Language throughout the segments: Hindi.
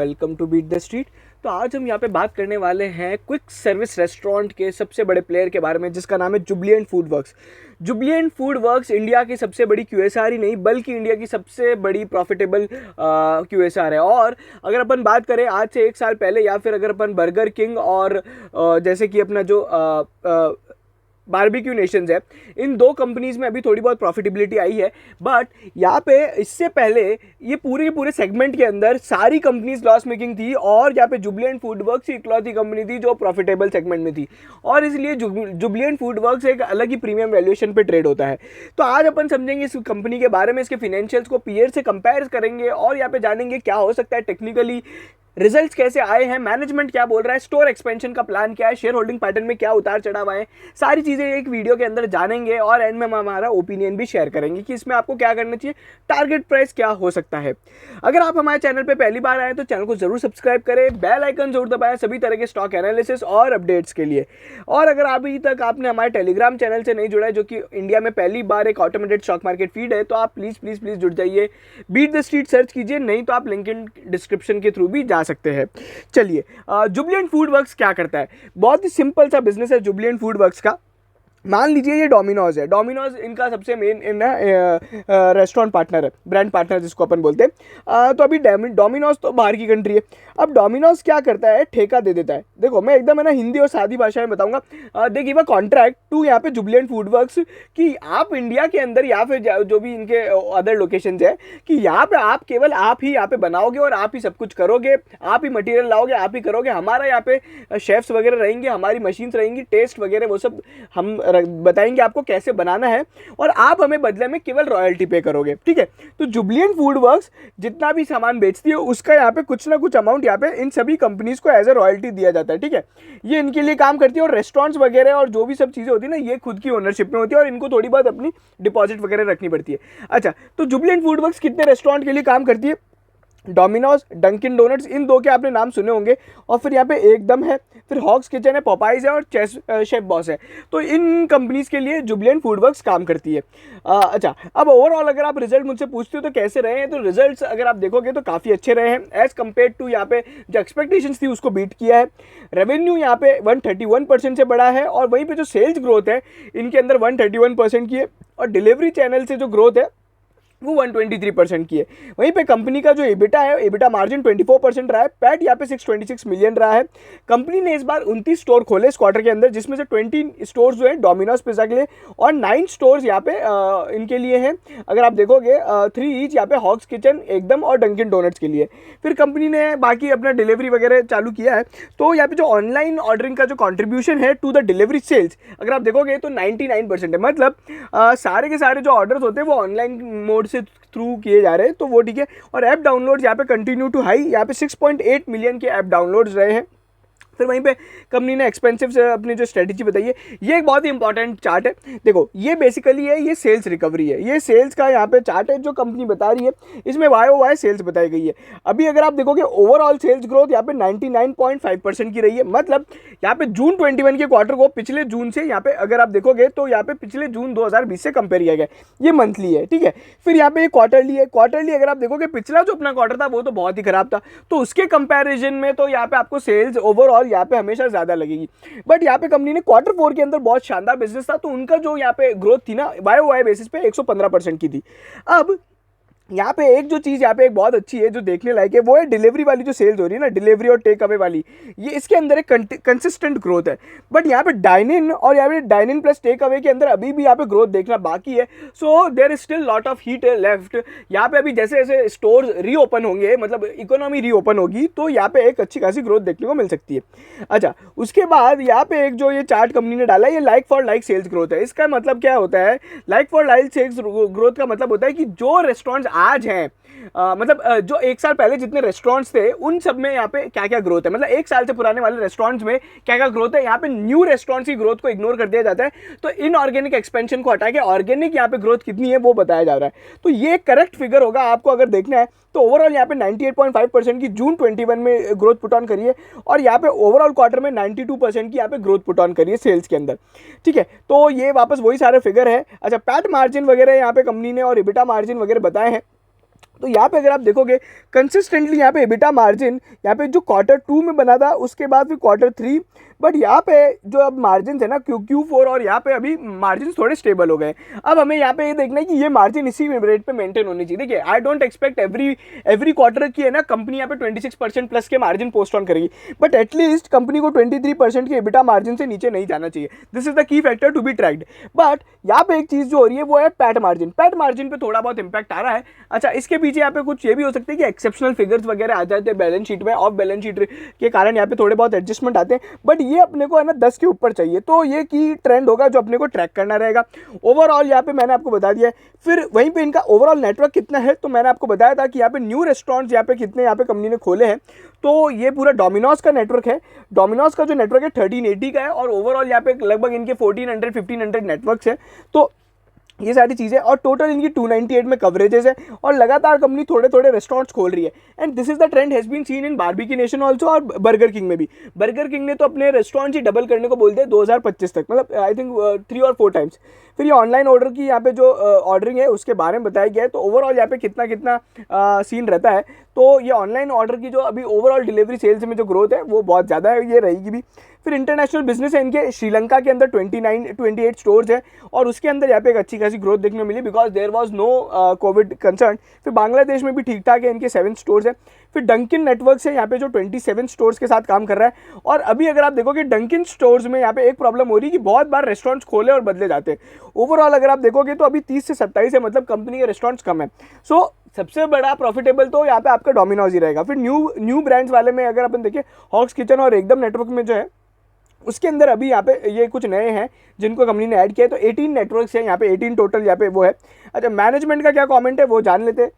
Welcome to beat the street. तो आज हम यहाँ पे बात करने वाले हैं क्विक सर्विस रेस्टोरेंट के सबसे बड़े प्लेयर के बारे में, जिसका नाम है Jubilant Food Works. Jubilant Food Works India की सबसे बड़ी क्यूएसआर ही नहीं बल्कि इंडिया की सबसे बड़ी प्रॉफिटेबल क्यूएसआर है। और अगर अपन बात करें आज से 1 साल पहले, या फिर अगर अपन बर्गर किंग और जैसे कि अपना जो बारबेक्यू नेशंस है, इन दो कंपनीज में अभी थोड़ी बहुत प्रॉफिटेबिलिटी आई है। बट यहाँ पे इससे पहले ये पूरे के पूरे सेगमेंट के अंदर सारी कंपनीज लॉस मेकिंग थी, और यहाँ पे जुबिलिएंट फूड वर्क्स ही इकलौती कंपनी थी जो प्रॉफिटेबल सेगमेंट में थी। और इसलिए जुबिलिएंट फूड वर्क्स एक अलग ही प्रीमियम वैल्यूएशन पे ट्रेड होता है। तो आज अपन समझेंगे इस कंपनी के बारे में, इसके फिनेंशियल्स को पीयर से कंपेयर करेंगे और यहाँ पे जानेंगे क्या हो सकता है टेक्निकली, रिजल्ट्स कैसे आए हैं, मैनेजमेंट क्या बोल रहा है, स्टोर एक्सपेंशन का प्लान क्या है, शेयर होल्डिंग पैटर्न में क्या उतार चढ़ाव आए, सारी चीज़ें एक वीडियो के अंदर जानेंगे। और एंड में हम हमारा ओपिनियन भी शेयर करेंगे कि इसमें आपको क्या करना चाहिए, टारगेट प्राइस क्या हो सकता है। अगर आप हमारे चैनल पे पहली बार आए तो चैनल को जरूर सब्सक्राइब करें, बेल आइकन जरूर दबाएं सभी तरह के स्टॉक एनालिसिस और अपडेट्स के लिए। और अगर अभी तक आपने हमारे टेलीग्राम चैनल से नहीं जुड़ा है, जो कि इंडिया में पहली बार एक ऑटोमेटेड स्टॉक मार्केट फीड है, तो आप प्लीज़ जुड़ जाइए। बीट द स्ट्रीट सर्च कीजिए, नहीं तो आप लिंक इन डिस्क्रिप्शन के थ्रू भी जा सकते हैं। चलिए, जुबिलिएंट फूड वर्क्स क्या करता है। बहुत ही सिंपल सा बिजनेस है जुबिलिएंट फूड वर्क्स का। मान लीजिए ये डोमिनोज है, डोमिनोज इनका सबसे मेन रेस्टोरेंट पार्टनर है, ब्रांड पार्टनर जिसको अपन बोलते हैं। तो अभी डोमिनोज तो बाहर की कंट्री है। अब डोमिनोज क्या करता है, ठेका दे देता है। देखो मैं एकदम है ना हिंदी और सादी भाषा में बताऊंगा। They give a contract to यहाँ पे जुबिलिएंट फूड वर्क्स कि आप इंडिया के अंदर या फिर जो भी इनके अदर लोकेशंस है, कि यहाँ पे आप केवल आप ही यहाँ पे बनाओगे और आप ही सब कुछ करोगे, आप ही मटेरियल लाओगे, आप ही करोगे। हमारा यहाँ पे शेफ्स वगैरह रहेंगे, हमारी मशीन्स रहेंगी, टेस्ट वगैरह वो सब हम बताएंगे आपको कैसे बनाना है, और आप हमें बदले में केवल रॉयल्टी पे करोगे। ठीक है, तो जुबिलिएंट फूड वर्क्स जितना भी सामान बेचती है उसका यहाँ पे कुछ ना कुछ अमाउंट यहाँ पे इन सभी कंपनीज को एज ए रॉयल्टी दिया जाता है। ठीक है, ये इनके लिए काम करती है। और रेस्टोरेंट्स वगैरह और जो भी सब चीज़ें होती है ना, ये खुद की ओनरशिप में होती है और इनको थोड़ी बहुत अपनी डिपॉजिट वगैरह रखनी पड़ती है। अच्छा, तो जुबिलिएंट फूड वर्क्स कितने रेस्टोरेंट के लिए काम करती है? डोमिनोज, डंकिन डोनट्स, इन दो के आपने नाम सुने होंगे। और फिर यहाँ पे एकदम है, फिर हॉक्स किचन है, पॉपाइज है और शेफ बॉस है। तो इन कंपनीज के लिए जुबिलिएंट फूड वर्क्स काम करती है। अच्छा, अब ओवरऑल अगर आप रिजल्ट मुझसे पूछते हो तो कैसे रहे हैं, तो रिजल्ट्स अगर आप देखोगे तो काफ़ी अच्छे रहे हैं एज कम्पेयर टू यहाँ पे जो एक्सपेक्टेशंस थी उसको बीट किया है। रेवेन्यू यहाँ पे 131% से बढ़ा है, और वहीं पे जो सेल्स ग्रोथ है इनके अंदर 131% की है, और डिलीवरी चैनल से जो ग्रोथ है वो 123% की है। वहीं पे कंपनी का जो एबिटा है, एबिटा मार्जिन 24% रहा है। पैट यहाँ पे 626 मिलियन रहा है। कंपनी ने इस बार 29 स्टोर खोले इस क्वार्टर के अंदर, जिसमें से 20 स्टोर्स जो है डोमिनोज पिज़्ज़ा के लिए और 9 स्टोर्स यहाँ पे इनके लिए हैं। अगर आप देखोगे 3 ईच यहाँ पे हॉक्स किचन, एकदम और डंकिन डोनट्स के लिए। फिर कंपनी ने बाकी अपना डिलीवरी वगैरह चालू किया है। तो यहाँ पे जो ऑनलाइन ऑर्डरिंग का जो कॉन्ट्रीब्यूशन है टू द डिलीवरी सेल्स, अगर आप देखोगे तो 99% है। मतलब सारे के सारे जो ऑर्डर्स होते हैं वो ऑनलाइन मोड से थ्रू किए जा रहे हैं, तो वो ठीक है। और ऐप डाउनलोड्स यहाँ पे कंटिन्यू टू हाई, यहाँ पे 6.8 मिलियन के ऐप डाउनलोड्स रहे हैं। फिर वहीं पे कंपनी ने एक्सपेंसिव से अपनी जो स्ट्रेटेजी बताई है, ये एक बहुत ही इंपॉर्टेंट चार्ट है। देखो ये बेसिकली है, ये सेल्स रिकवरी है, ये सेल्स का यहाँ पे चार्ट है जो कंपनी बता रही है। इसमें YoY सेल्स बताई गई है। अभी अगर आप देखोगे ओवरऑल सेल्स ग्रोथ यहाँ पे 99.5% की रही है। मतलब यहाँ पे जून 21 के क्वार्टर को पिछले जून से यहाँ पे अगर आप देखोगे तो यहाँ पे पिछले जून 2020 से कंपेयर किया गया। ये मंथली है, ठीक है। फिर यहाँ पे क्वार्टरली है। क्वार्टरली अगर आप देखोगे पिछला जो अपना क्वार्टर था वो तो बहुत ही खराब था, तो उसके कंपेरिजन में तो यहाँ पे आपको सेल्स ओवरऑल यहाँ पे हमेशा ज्यादा लगेगी। बट यहाँ पे कंपनी ने Q4 के अंदर बहुत शानदार बिजनेस था, तो उनका जो यहाँ पे ग्रोथ थी ना YoY बेसिस पे 115% की थी। अब यहाँ पे एक जो चीज़ यहाँ पे एक बहुत अच्छी है जो देखने लायक है, वो है डिलीवरी वाली जो सेल्स हो रही है ना, डिलीवरी और टेक अवे वाली, ये इसके अंदर एक कंसिस्टेंट ग्रोथ है। बट यहाँ पे डाइन इन और यहाँ पे dine in plus take away के अंदर अभी भी यहाँ पे ग्रोथ देखना बाकी है। So there is still lot of heat left. यहाँ पे अभी जैसे जैसे स्टोर रीओपन होंगे, मतलब इकोनॉमी रीओपन होगी, तो यहाँ पे एक अच्छी खासी ग्रोथ देखने को मिल सकती है। अच्छा, उसके बाद यहाँ पे एक जो ये चार्ट कंपनी ने डाला है, ये like for like sales growth है। इसका मतलब क्या होता है? Like for like sales growth का मतलब होता है कि जो रेस्टोरेंट्स आज हैं, मतलब जो 1 साल पहले जितने रेस्टोरेंट्स थे उन सब में यहाँ पे क्या क्या ग्रोथ है, मतलब 1 साल से पुराने वाले रेस्टोरेंट्स में क्या क्या ग्रोथ है। यहाँ पे न्यू रेस्टोरेंट्स की ग्रोथ को इग्नोर कर दिया जाता है, तो इनऑर्गेनिक एक्सपेंशन को हटा के ऑर्गेनिक यहाँ पे ग्रोथ कितनी है वो बताया जा रहा है। तो ये करेक्ट फिगर होगा आपको अगर देखना है। तो ओवरऑल यहाँ पे 98.5% की जून 21 में ग्रोथ पुट ऑन करी है, और यहाँ पे ओवरऑल क्वार्टर में 92% की यहाँ पे ग्रोथ पुट ऑन करी है सेल्स के अंदर। ठीक है, तो ये वापस वही सारे फिगर है। अच्छा, पैट मार्जिन वगैरह यहाँ पे कंपनी ने और इबिटा मार्जिन वगैरह बताए हैं। तो यहाँ पे अगर आप देखोगे कंसिस्टेंटली यहाँ पे एबिटा मार्जिन यहाँ पे जो Q2 में बना था, उसके बाद फिर Q3, बट यहाँ पे जो अब मार्जिन है ना Q4 और यहाँ पे अभी मार्जिन थोड़े स्टेबल हो गए। अब हमें यहाँ पे ये देखना है कि ये मार्जिन इसी रेट पे मेंटेन होनी चाहिए। देखिए I don't expect every quarter की है ना कंपनी यहाँ पे 26% प्लस के मार्जिन पोस्ट ऑन करेगी, बट एटलीस्ट कंपनी को 23% के एबिटा मार्जिन से नीचे नहीं जाना चाहिए। This is the key factor to be tracked. But यहाँ पे एक चीज़ जो हो रही है वो है पैट मार्जिन पे थोड़ा बहुत इंपैक्ट आ रहा है। अच्छा, इसके पीछे यहाँ पे कुछ ये भी हो सकता है कि एक्सेप्शनल फिगर्स वगैरह आ जाते हैं बैलेंस शीट में, ऑफ बैलेंस शीट के कारण यहाँ पे थोड़े बहुत एडजस्टमेंट आते हैं, बट ये अपने को है ना 10 के ऊपर चाहिए, तो ये की ट्रेंड होगा जो अपने को ट्रैक करना रहेगा। ओवरऑल यहाँ पे मैंने आपको बता दिया है। फिर वहीं पे इनका ओवरऑल नेटवर्क कितना है, तो मैंने आपको बताया था कि यहाँ पे न्यू रेस्टोरेंट्स यहाँ पे कितने यहाँ पे कंपनी ने खोले हैं। तो ये पूरा डोमिनोज का नेटवर्क है। डोमिनोज का जो नेटवर्क है 1380 का है, और ओवरऑल यहाँ पे लगभग इनके 1400-1500 नेटवर्क्स है। तो ये सारी चीज़ें, और टोटल इनकी 298 में कवरेजेस है, और लगातार कंपनी थोड़े थोड़े रेस्टोरेंट्स खोल रही है। And this is the trend has been seen in Barbeque Nation also, और बर्गर किंग में भी। बर्गर किंग ने तो अपने रेस्टोरेंट्स ही डबल करने को बोल दिया 2025 तक, मतलब आई थिंक 3 और 4 टाइम्स। फिर ये ऑनलाइन ऑर्डर की यहाँ पे जो ऑर्डरिंग है उसके बारे में बताया गया है। तो ओवरऑल यहाँ पे कितना कितना सीन रहता है, तो ये ऑनलाइन ऑर्डर की जो अभी ओवरऑल डिलीवरी सेल्स में जो ग्रोथ है वो बहुत ज़्यादा है, ये रहेगी भी। फिर इंटरनेशनल बिजनेस है इनके, श्रीलंका के अंदर 28 स्टोर्स है, और उसके अंदर यहाँ पे एक अच्छी खासी ग्रोथ देखने को मिली because there was no covid concern. फिर बांग्लादेश में भी ठीक ठाक है, इनके 7 स्टोर्स है। फिर डंकिन नेटवर्क है यहाँ पे जो 27 स्टोर्स के साथ काम कर रहा है। और अभी अगर आप देखोगे डंकिन स्टोर्स में यहाँ पे एक प्रॉब्लम हो रही है कि बहुत बार रेस्टोरेंट्स खोले और बदले जाते हैं। ओवरऑल अगर आप देखोगे तो अभी 30 से 27 है, मतलब कंपनी के रेस्टोरेंट्स कम है। सो सबसे बड़ा प्रॉफिटेबल तो यहाँ पे आपका डोमिनोज ही रहेगा। फिर न्यू ब्रांड्स वाले में अगर अपन देखें, हॉक्स किचन और एकदम नेटवर्क में जो है उसके अंदर अभी यहाँ पे ये कुछ नए हैं जिनको कंपनी ने ऐड किया है। तो 18 नेटवर्क्स हैं यहाँ पे, 18 टोटल यहाँ पे वो है। अच्छा, मैनेजमेंट का क्या कमेंट है वो जान लेते हैं।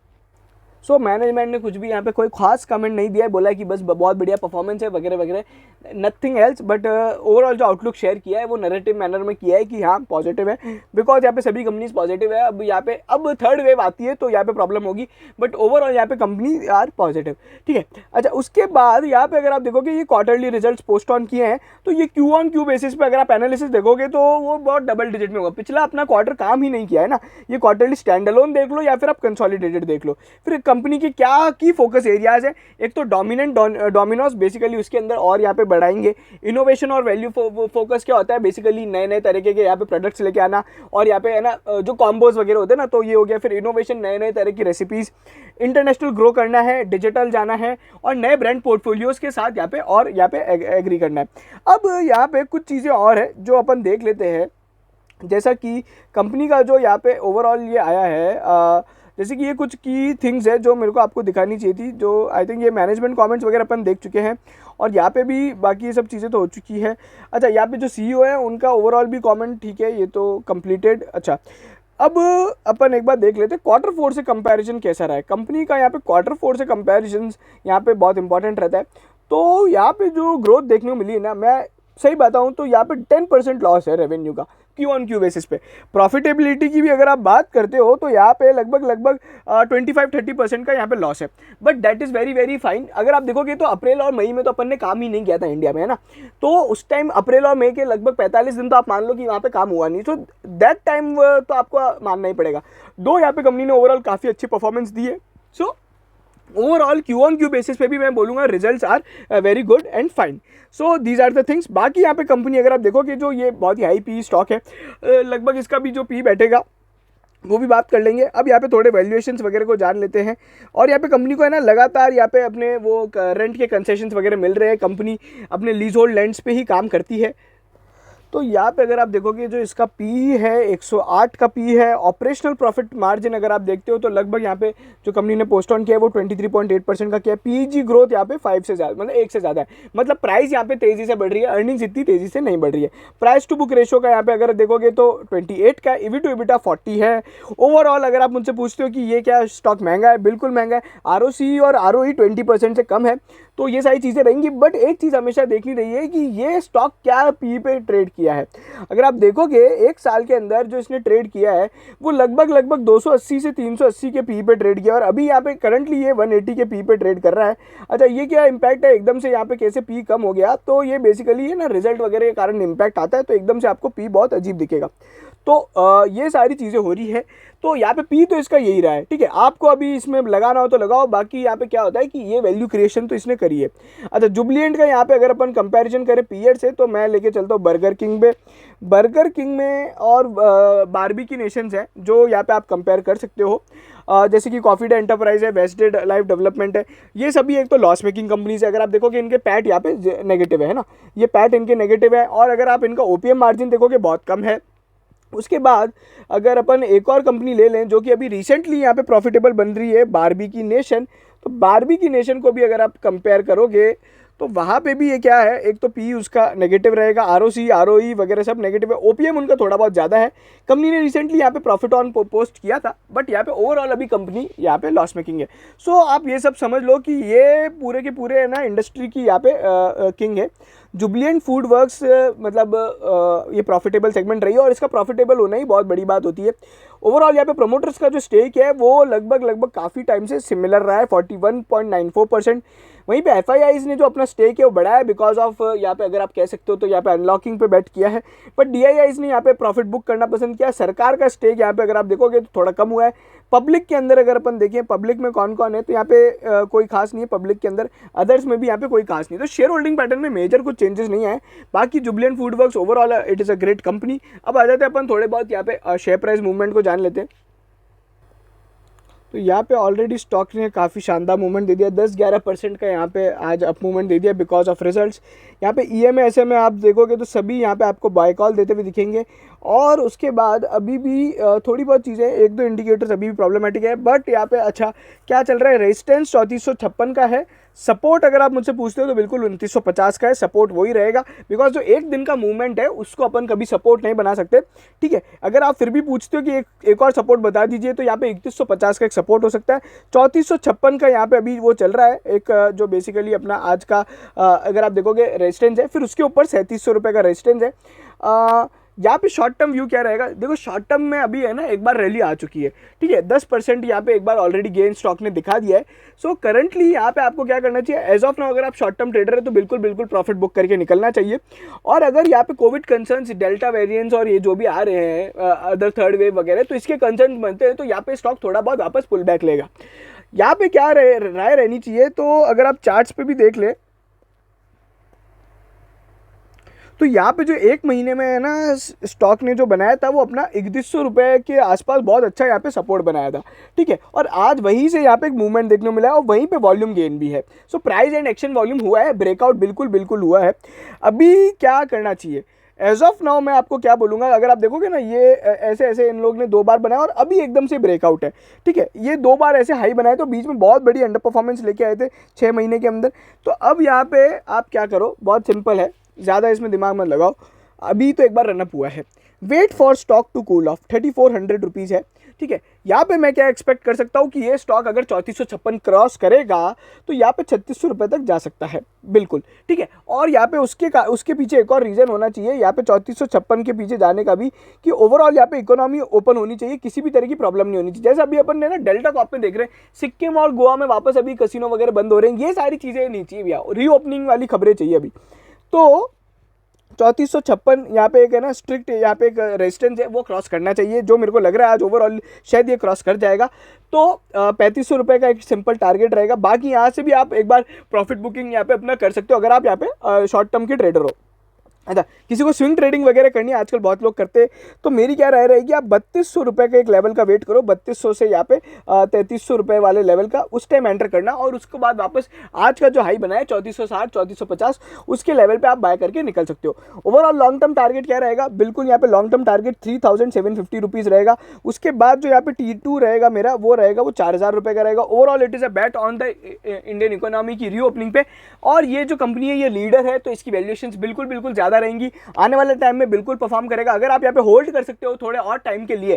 सो मैनेजमेंट ने कुछ भी यहाँ पे कोई खास कमेंट नहीं दिया है, बोला है कि बस बहुत बढ़िया परफॉर्मेंस है वगैरह वगैरह, नथिंग एल्स। बट ओवरऑल जो आउटलुक शेयर किया है वो नैरेटिव मैनर में किया है कि हाँ पॉजिटिव है, बिकॉज यहाँ पे सभी कंपनीज पॉजिटिव है। अब यहाँ पे अब थर्ड वेव आती है तो यहाँ पे प्रॉब्लम होगी, बट ओवरऑल यहाँ पे कंपनी आर पॉजिटिव, ठीक है। अच्छा, उसके बाद यहाँ पे अगर आप देखोगे ये क्वार्टरली रिजल्ट्स पोस्ट ऑन किए हैं, तो ये क्यू ऑन क्यू बेसिस पे अगर आप एनालिसिस देखोगे तो वो बहुत डबल डिजिट में होगा। पिछला अपना क्वार्टर काम ही नहीं किया है ना, ये क्वार्टरली स्टैंड अलोन देख लो या फिर आप कंसोलिडेटेड देख लो। फिर कंपनी के क्या की फोकस एरियाज है, एक तो डोमिनेंट डोमिनोज बेसिकली उसके अंदर और यहाँ पे बढ़ाएंगे। इनोवेशन और वैल्यू फोकस क्या होता है, बेसिकली नए नए तरीके के यहाँ पे प्रोडक्ट्स लेके आना, और यहाँ पे है ना जो कॉम्बोज वगैरह होते हैं ना, तो ये हो गया। फिर इनोवेशन, नए नए तरह की रेसिपीज, इंटरनेशनल ग्रो करना है, डिजिटल जाना है, और नए ब्रांड पोर्टफोलियोज के साथ यहाँ पे और यहाँ पे एग्री करना है। अब यहाँ पे कुछ चीज़ें और है जो अपन देख लेते हैं, जैसा कि कंपनी का जो यहाँ पे ओवरऑल ये आया है, जैसे कि ये कुछ की थिंग्स है जो मेरे को आपको दिखानी चाहिए थी, जो आई थिंक ये मैनेजमेंट कमेंट्स वगैरह अपन देख चुके हैं, और यहाँ पे भी बाकी ये सब चीज़ें तो हो चुकी है। अच्छा, यहाँ पे जो सीईओ है उनका ओवरऑल भी कमेंट ठीक है, ये तो कंप्लीटेड। अच्छा, अब अपन एक बार देख लेते हैं Q4 से कंपैरिजन कैसा रहा है कंपनी का। यहाँ पे Q4 से कंपैरिजन यहाँ पे बहुत इंपॉर्टेंट रहता है। तो यहाँ पे जो ग्रोथ देखने को मिली है ना, मैं सही बताऊँ तो यहाँ पे 10% लॉस है रेवेन्यू का क्यू ऑन क्यू बेसिस पे। प्रॉफिटेबिलिटी की भी अगर आप बात करते हो तो यहाँ पे लगभग 25-30% का यहाँ पे लॉस है, but that is very very fine. अगर आप देखोगे तो अप्रैल और मई में तो अपन ने काम ही नहीं किया था इंडिया में, है ना, तो उस टाइम अप्रैल और मई के लगभग 45 दिन तो आप मान लो कि वहाँ पे काम हुआ नहीं। सो दैट टाइम तो आपको मानना ही पड़ेगा। दो यहाँ पे कंपनी ने ओवरऑल काफ़ी अच्छी परफॉर्मेंस दी है। So overall Q on Q basis पे भी मैं बोलूँगा results are very good and fine. So these are the things. बाकी यहाँ पे कंपनी अगर आप देखोगे जो ये बहुत ही हाई पी स्टॉक है, लगभग इसका भी जो पी बैठेगा वो भी बात कर लेंगे। अब यहाँ पे थोड़े वैल्यूएशंस वगैरह को जान लेते हैं। और यहाँ पे कंपनी को है ना लगातार यहाँ पे अपने वो रेंट के कंसेशंस वगैरह मिल रहे हैं। कंपनी अपने लीज होल्ड लैंड्स पे ही काम करती है। तो यहाँ पे अगर आप देखोगे जो इसका पी है 108 का पी है। ऑपरेशनल प्रॉफिट मार्जिन अगर आप देखते हो तो लगभग यहाँ पे जो कंपनी ने पोस्ट ऑन किया है वो 23.8% का किया है। पीजी ग्रोथ यहाँ पे 5 से ज़्यादा, मतलब 1 से ज़्यादा है। मतलब प्राइस यहाँ पे तेज़ी से बढ़ रही है, अर्निंग्स इतनी तेज़ी से नहीं बढ़ रही है। प्राइस टू बुक रेशो का यहाँ पे अगर देखोगे तो 28 का, ईवी टू एबिटा 40 है। ओवरऑल अगर आप मुझसे पूछते हो कि ये क्या स्टॉक महंगा है, बिल्कुल महंगा है। आरओसी और आरओई 20% से कम है। तो ये सारी चीज़ें रहेंगी, बट एक चीज़ हमेशा देखनी रही है कि ये स्टॉक क्या पी पे ट्रेड किया है। अगर आप देखोगे एक साल के अंदर जो इसने ट्रेड किया है वो लगभग 280 से 380 के पी पे ट्रेड किया, और अभी यहाँ पे करंटली ये 180 के पी पे ट्रेड कर रहा है। अच्छा, ये क्या इम्पैक्ट है एकदम से यहाँ पे कैसे पी कम हो गया, तो ये बेसिकली है ना रिजल्ट वगैरह के कारण इम्पैक्ट आता है, तो एकदम से आपको पी बहुत अजीब दिखेगा। तो ये सारी चीज़ें हो रही है। तो यहाँ पे पी तो इसका यही रहा है, ठीक है। आपको अभी इसमें लगाना हो तो लगाओ, बाकी यहाँ पे क्या होता है कि ये वैल्यू क्रिएशन तो इसने करी है। अच्छा, जुबलिएंट का यहाँ पे अगर अपन कंपैरिजन करें पीरियड से, तो मैं लेके चलता हूँ बर्गर किंग पे। बर्गर किंग में और बारबेक्यू नेशंस है जो यहाँ पे आप कंपेयर कर सकते हो। जैसे कि कॉफी डे एंटरप्राइज है, वेस्टेड लाइफ डेवलपमेंट है, ये सभी एक तो लॉस मेकिंग कंपनीज है। अगर आप देखोगे इनके पैट यहाँ पे नेगेटिव है ना, ये पैट इनके नेगेटिव है। और अगर आप इनका ओपीएम मार्जिन देखोगे बहुत कम है। उसके बाद अगर अपन एक और कंपनी ले लें जो कि अभी रिसेंटली यहाँ पे प्रॉफिटेबल बन रही है, बारबेक्यू नेशन, तो बारबेक्यू नेशन को भी अगर आप कंपेयर करोगे तो वहाँ पे भी ये क्या है, एक तो पी उसका नेगेटिव रहेगा, आरओसी आरओई वगैरह सब नेगेटिव है, ओपीएम उनका थोड़ा बहुत ज़्यादा है। कंपनी ने रिसेंटली यहाँ पे प्रॉफिट ऑन पोस्ट किया था, बट यहाँ पे ओवरऑल अभी कंपनी यहाँ पे लॉस मेकिंग है। सो आप ये सब समझ लो कि ये पूरे के पूरे है ना इंडस्ट्री की यहाँ पे किंग है। जुबलिएंट फूड वर्क्स मतलब ये प्रॉफिटेबल सेगमेंट रही है, और इसका प्रॉफिटेबल होना ही बहुत बड़ी बात होती है। ओवरऑल यहाँ पे प्रोमोटर्स का जो स्टेक है वो लगभग काफ़ी टाइम से सिमिलर रहा है, 41.94%। वहीं पे एफआईआईज ने जो अपना स्टेक है वो बढ़ाया है बिकॉज ऑफ यहाँ पे अगर आप कह सकते हो तो यहाँ पे अनलॉकिंग पे बेट किया है। बट डीआईआईज ने यहाँ पे प्रॉफिट बुक करना पसंद किया। सरकार का स्टेक यहाँ पे अगर आप देखोगे तो थोड़ा कम हुआ है। पब्लिक के अंदर अगर अपन देखें, पब्लिक में कौन कौन है, तो यहाँ पे कोई खास नहीं है पब्लिक के अंदर, अदर्स में भी यहाँ पे कोई खास नहीं। तो शेयर होल्डिंग पैटर्न में मेजर कुछ चेंजेस नहीं आए। बाकी Jubilant Food Works overall it is a great company. अब आ जाते हैं अपन थोड़े बहुत यहाँ पे शेयर प्राइस मूवमेंट को जान लेते हैं। तो यहाँ पे ऑलरेडी स्टॉक ने काफ़ी शानदार मूवमेंट दे दिया, 10-11% का यहाँ पे आज अप मूवमेंट दे दिया बिकॉज ऑफ रिजल्ट्स। यहाँ पे ईएमए ऐसे में आप देखोगे तो सभी यहाँ पे आपको बाय कॉल देते हुए दिखेंगे। और उसके बाद अभी भी थोड़ी बहुत चीज़ें, एक दो इंडिकेटर्स अभी भी प्रॉब्लमेटिक है, बट यहाँ पे अच्छा क्या चल रहा है, रेजिस्टेंस 3456 का है। सपोर्ट अगर आप मुझसे पूछते हो तो बिल्कुल 2950 का है, सपोर्ट वही रहेगा बिकॉज जो एक दिन का मूवमेंट है उसको अपन कभी सपोर्ट नहीं बना सकते, ठीक है। अगर आप फिर भी पूछते हो कि एक और सपोर्ट बता दीजिए, तो यहाँ पे 3150 का एक सपोर्ट हो सकता है। 3456 का यहाँ पे अभी वो चल रहा है एक जो बेसिकली अपना आज का अगर आप देखोगे रेजिस्टेंस है, फिर उसके ऊपर 3700 रुपये का रेजिस्टेंस है। यहाँ पे शॉर्ट टर्म व्यू क्या रहेगा, देखो शॉर्ट टर्म में अभी है ना एक बार रैली आ चुकी है, ठीक है, 10% यहाँ पे एक बार ऑलरेडी गेन स्टॉक ने दिखा दिया है। सो करंटली यहाँ पे आपको क्या करना चाहिए, एज ऑफ नाउ अगर आप शॉर्ट टर्म ट्रेडर है तो बिल्कुल प्रॉफिट बुक करके निकलना चाहिए। और अगर यहाँ पे कोविड कंसर्न्स, डेल्टा वेरिएंट्स और ये जो भी आ रहे हैं अदर थर्ड वेव वगैरह, तो इसके कंसर्न बनते हैं, तो यहाँ पे स्टॉक थोड़ा बहुत वापस पुल बैक लेगा। यहाँ पे क्या राय रहनी चाहिए, तो अगर आप चार्ट्स पे भी देख ले तो यहाँ पे जो एक महीने में है ना स्टॉक ने जो बनाया था वो अपना 3100 रुपये के आसपास बहुत अच्छा यहाँ पे सपोर्ट बनाया था, ठीक है। और आज वहीं से यहाँ पे एक मूवमेंट देखने को मिला है और वहीं पे वॉल्यूम गेन भी है। So price and action volume हुआ है, ब्रेकआउट बिल्कुल हुआ है। अभी क्या करना चाहिए, एज ऑफ नाउ मैं आपको क्या बोलूँगा, अगर आप देखोगे ना ये ऐसे इन लोग ने 2 बार बनाया और अभी एकदम से ब्रेकआउट है, ठीक है। ये 2 बार ऐसे हाई बनाए तो बीच में बहुत बड़ी अंडर परफॉर्मेंस लेके आए थे 6 महीने के अंदर। तो अब यहाँ पे आप क्या करो, बहुत सिंपल है, ज़्यादा इसमें दिमाग मत लगाओ, अभी तो एक बार रनअप हुआ है, wait for stock to cool off, 3400 rupees है, ठीक है। यहाँ पे मैं क्या एक्सपेक्ट कर सकता हूँ कि ये स्टॉक अगर 3456 क्रॉस करेगा तो यहाँ पे 3600 रुपये तक जा सकता है, बिल्कुल, ठीक है। और यहाँ पे उसके पीछे एक और रीज़न होना चाहिए यहाँ पे 3456 के पीछे जाने का भी, कि ओवरऑल यहाँ पे इकोनॉमी ओपन होनी चाहिए, किसी भी तरह की प्रॉब्लम नहीं होनी चाहिए। जैसे अभी अपन ने ना डेल्टा कॉप में देख रहे हैं, सिक्किम और गोवा में वापस अभी कसिनो वगैरह बंद हो रहे हैं, ये सारी चीज़ें नहीं चाहिए भैया, रीओपनिंग वाली खबरें चाहिए अभी। तो 3456 यहाँ पे एक है ना स्ट्रिक्ट यहाँ पे एक रेजिस्टेंस है, वो क्रॉस करना चाहिए, जो मेरे को लग रहा है आज ओवरऑल शायद ये क्रॉस कर जाएगा। तो 3500 रुपये का एक सिंपल टारगेट रहेगा। बाकी यहाँ से भी आप एक बार प्रॉफिट बुकिंग यहाँ पे अपना कर सकते हो अगर आप यहाँ पे शॉर्ट टर्म के ट्रेडर हो। अच्छा, किसी को स्विंग ट्रेडिंग वगैरह करनी है, आजकल बहुत लोग करते हैं, तो मेरी क्या राय रहेगी, आप 3200 रुपये का एक लेवल का वेट करो, 3200 से यहाँ पे 3300 रुपये वाले लेवल का उस टाइम एंटर करना, और उसके बाद वापस आज का जो हाई बना है 3460 3450 उसके लेवल पे आप बाय करके निकल सकते हो। ओवरऑल लॉन्ग टर्म टारगेट क्या रहेगा, बिल्कुल यहाँ पे लॉन्ग टर्म टारगेट 3750 रुपीज़ रहेगा। उसके बाद जो यहाँ पे T2 रहेगा मेरा, वो रहेगा वो 4000 रुपये का रहेगा। Overall it is a bat on the Indian economy की रीओपनिंग पे, और ये जो कंपनी है ये लीडर है, तो इसकी वैल्यूएशंस बिल्कुल ज़्यादा रहेंगी, आने वाले टाइम में बिल्कुल परफॉर्म करेगा। अगर आप यहाँ पे होल्ड कर सकते हो थोड़े और टाइम के लिए,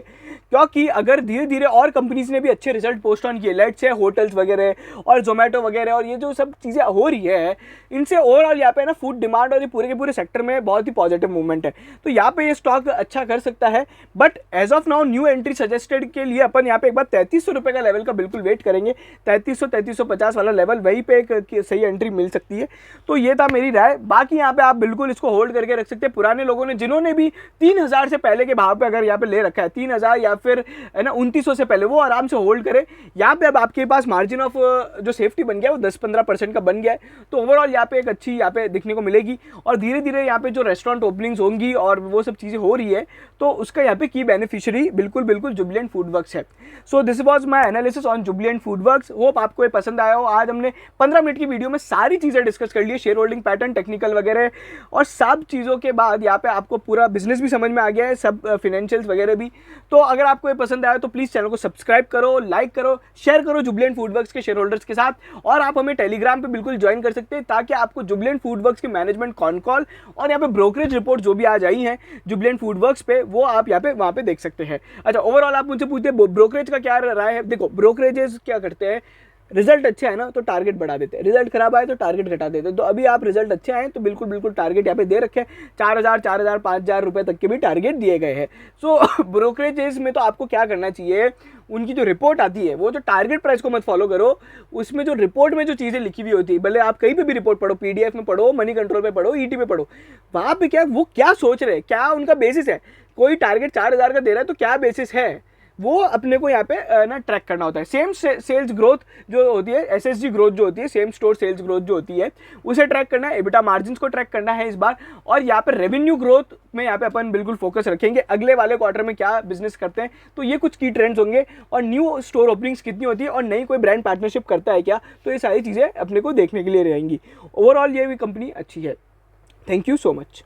क्योंकि अगर धीरे धीरे और कंपनीज ने भी अच्छे रिजल्ट पोस्ट ऑन किए, लेट्स से होटल्स वगैरह और जोमेटो वगैरह और ये जो सब चीज़ें हो रही है, इनसे ओवरऑल यहाँ पे ना फूड डिमांड और ये पूरे के पूरे सेक्टर में बहुत ही पॉजिटिव मूवमेंट है, तो यहाँ पे ये स्टॉक अच्छा कर सकता है। But as of now new entry suggested के लिए अपन यहाँ पे एक बार 3300 रुपये का लेवल का बिल्कुल वेट करेंगे, 3300-3350 वाला लेवल, वहीं पे एक सही एंट्री मिल सकती है। तो ये था मेरी राय। बाकी यहाँ पे आप बिल्कुल इसको होल्ड होल्ड करके रख सकते हैं। पुराने लोगों ने जिन्होंने भी 3000 से पहले के भाव पे अगर यहाँ पे ले रखा है, 3000 या फिर है ना 2900 से पहले, वो आराम से होल्ड करे। यहाँ पे अब आपके पास मार्जिन ऑफ जो सेफ्टी बन गया वो 10-15% का बन गया है। तो ओवरऑल यहाँ पे एक अच्छी यहाँ पे दिखने को मिलेगी। और धीरे धीरे यहाँ पे जो रेस्टोरेंट ओपनिंग्स होंगी और वो सब चीज़ें हो रही है, तो उसका यहाँ पे की बेनिफिशियरी बिल्कुल जुबिलेंट फूडवर्क्स है। So this was my analysis on Jubilant FoodWorks. Hope आपको ये पसंद आया हो। आज हमने 15 मिनट की वीडियो में सारी चीज़ें डिस्कस कर ली, शेयर होल्डिंग पैटर्न, टेक्निकल वगैरह, और सब चीज़ों के बाद यहाँ पे आपको पूरा बिजनेस भी समझ में आ गया है, सब फिनेंशियल्स वगैरह भी। तो अगर आपको ये पसंद आया तो प्लीज़ चैनल को सब्सक्राइब करो, लाइक करो, शेयर करो जुबिलेंट फूडवर्क्स के शेयर होल्डर्स के साथ। और आप हमें टेलीग्राम पे बिल्कुल ज्वाइन कर सकते हैं, ताकि आपको जुबिलेंट फूडवर्क्स के मैनेजमेंट कॉन कॉल और यहाँ पे ब्रोकरेज रिपोर्ट जो भी आज आई है जुबिलेंट फूडवर्क्स पे, वो आप यहाँ पे वहाँ पे देख सकते हैं। अच्छा, ओवरऑल आप मुझसे पूछते हैं ब्रोकरेज का क्या राय है। देखो, ब्रोकरेजेस क्या करते हैं, रिजल्ट अच्छे है ना तो टारगेट बढ़ा देते हैं, रिजल्ट खराब आए तो टारगेट घटा देते हैं। तो अभी आप रिजल्ट अच्छे आए तो बिल्कुल टारगेट यहाँ पे दे रखे हैं। 4000, 5,000 रुपए तक के भी टारगेट दिए गए हैं। सो ब्रोकरेजेस में तो आपको क्या करना चाहिए, उनकी जो रिपोर्ट आती है, वो जो टारगेट प्राइस को मत फॉलो करो, उसमें जो रिपोर्ट में जो चीज़ें लिखी हुई होती है, भले आप कहीं पे भी रिपोर्ट पढ़ो, PDF में पढ़ो, मनी कंट्रोल पे पढ़ो, ET पे पढ़ो, वहाँ पे क्या वो क्या सोच रहे हैं, क्या उनका बेसिस है। कोई टारगेट 4000 का दे रहा है तो क्या बेसिस है, वो अपने को यहाँ पे ना ट्रैक करना होता है। सेम सेल्स ग्रोथ जो होती है, SSG ग्रोथ जो होती है, सेम स्टोर सेल्स ग्रोथ जो होती है, उसे ट्रैक करना है। एबिटा मार्जिन्स को ट्रैक करना है इस बार। और यहाँ पे रेवेन्यू ग्रोथ में यहाँ पे अपन बिल्कुल फोकस रखेंगे, अगले वाले क्वार्टर में क्या बिजनेस करते हैं, तो ये कुछ की ट्रेंड्स होंगे। और न्यू स्टोर ओपनिंग्स कितनी होती है और नई कोई ब्रांड पार्टनरशिप करता है क्या, तो ये सारी चीज़ें अपने को देखने के लिए रहेंगी। ओवरऑल ये भी कंपनी अच्छी है। Thank you so much.